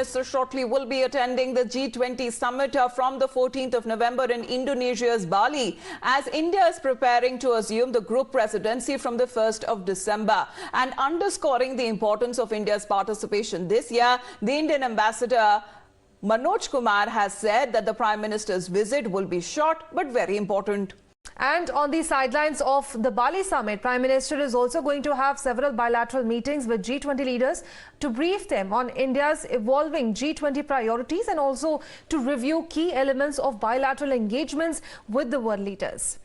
Minister shortly will be attending the G20 summit from the 14th of November in Indonesia's Bali, as India is preparing to assume the group presidency from the 1st of December. And underscoring the importance of India's participation this year, the Indian ambassador Manoj Kumar has said that the Prime Minister's visit will be short but very important. And on the sidelines of the Bali summit, Prime Minister is also going to have several bilateral meetings with G20 leaders to brief them on India's evolving G20 priorities and also to review key elements of bilateral engagements with the world leaders.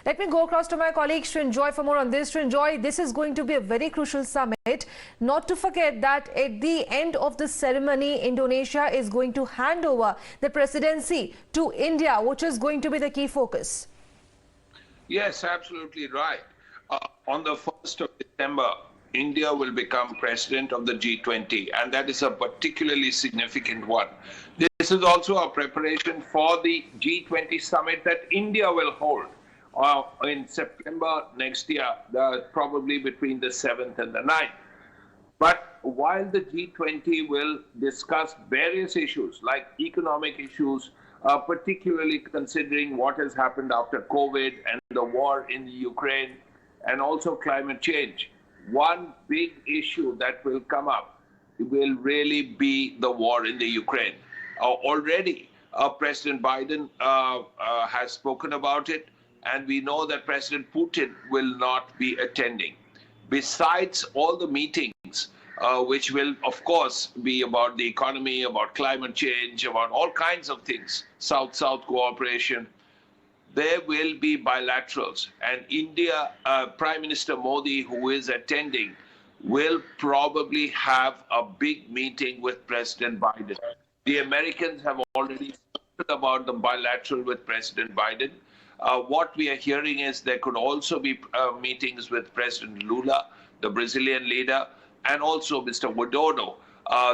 Let me go across to my colleague Srinjoy for more on this. Srinjoy, this is going to be a very crucial summit. Not to forget that at the end of the ceremony, Indonesia is going to hand over the presidency to India, which is going to be the key focus. Yes, absolutely right. On the 1st of December, India will become president of the G20, and that is a particularly significant one. This is also a preparation for the G20 summit that India will hold in September next year, probably between the 7th and the 9th. But while the G20 will discuss various issues like economic issues, particularly considering what has happened after COVID and the war in Ukraine, and also climate change, one big issue that will come up will really be the war in the Ukraine. Already, President Biden has spoken about it, and we know that President Putin will not be attending. Besides all the meetings, which will, of course, be about the economy, about climate change, about all kinds of things, South-South cooperation, there will be bilaterals. And India, Prime Minister Modi, who is attending, will probably have a big meeting with President Biden. The Americans have already spoken about the bilateral with President Biden. What we are hearing is there could also be meetings with President Lula, the Brazilian leader, and also Mr. Widodo,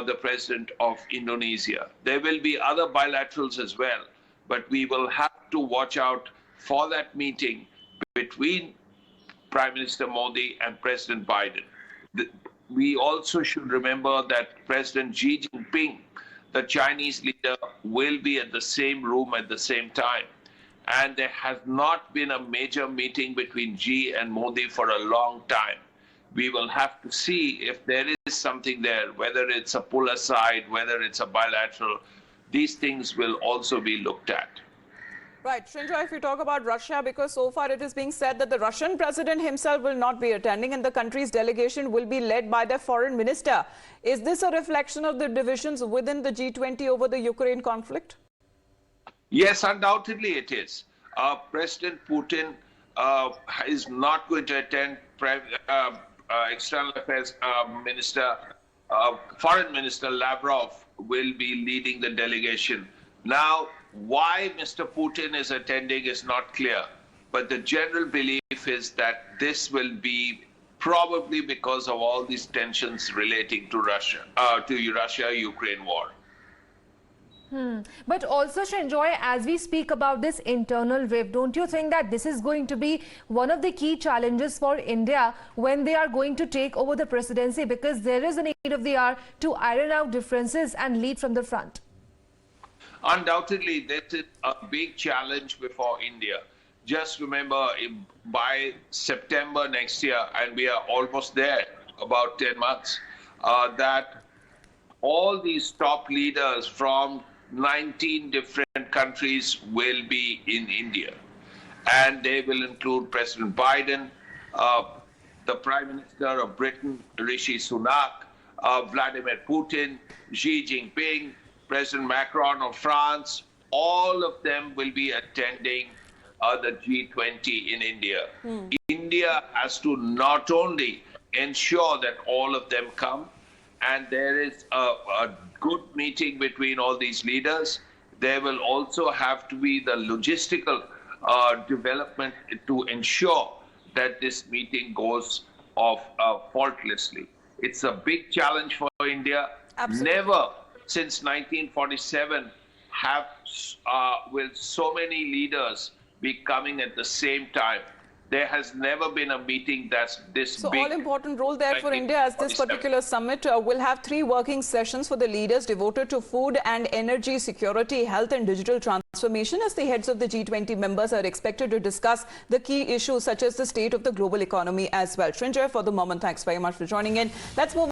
the president of Indonesia. There will be other bilaterals as well, but we will have to watch out for that meeting between Prime Minister Modi and President Biden. We also should remember that President Xi Jinping, the Chinese leader, will be at the same room at the same time. And there has not been a major meeting between Xi and Modi for a long time. We will have to see if there is something there, whether it's a pull aside, whether it's a bilateral. These things will also be looked at. Right. Srinjoy, if you talk about Russia, because so far it is being said that the Russian president himself will not be attending and the country's delegation will be led by their foreign minister. Is this a reflection of the divisions within the G20 over the Ukraine conflict? Yes, undoubtedly it is. President Putin is not going to attend. External Affairs Minister, Foreign Minister Lavrov will be leading the delegation. Now, why Mr. Putin is attending is not clear, but the general belief is that this will be probably because of all these tensions relating to Russia-Ukraine war. But also, Srinjoy, as we speak about this internal rift, don't you think that this is going to be one of the key challenges for India when they are going to take over the presidency, because there is a need of the hour to iron out differences and lead from the front? Undoubtedly, this is a big challenge before India. Just remember, by September next year, and we are almost there, about 10 months, that all these top leaders from 19 different countries will be in India. And they will include President Biden, the Prime Minister of Britain, Rishi Sunak, Vladimir Putin, Xi Jinping, President Macron of France. All of them will be attending the G20 in India. India has to not only ensure that all of them come, and there is a good meeting between all these leaders, there will also have to be the logistical development to ensure that this meeting goes off faultlessly. It's a big challenge for India. Absolutely. Never since 1947 will so many leaders be coming at the same time. There has never been a meeting that's this So big. all important role there for India, as this 1947. particular summit will have 3 working sessions for the leaders devoted to food and energy security, health and digital transformation, as the heads of the G20 members are expected to discuss the key issues such as the state of the global economy as well. Srinjoy, for the moment, thanks very much for joining in. Let's move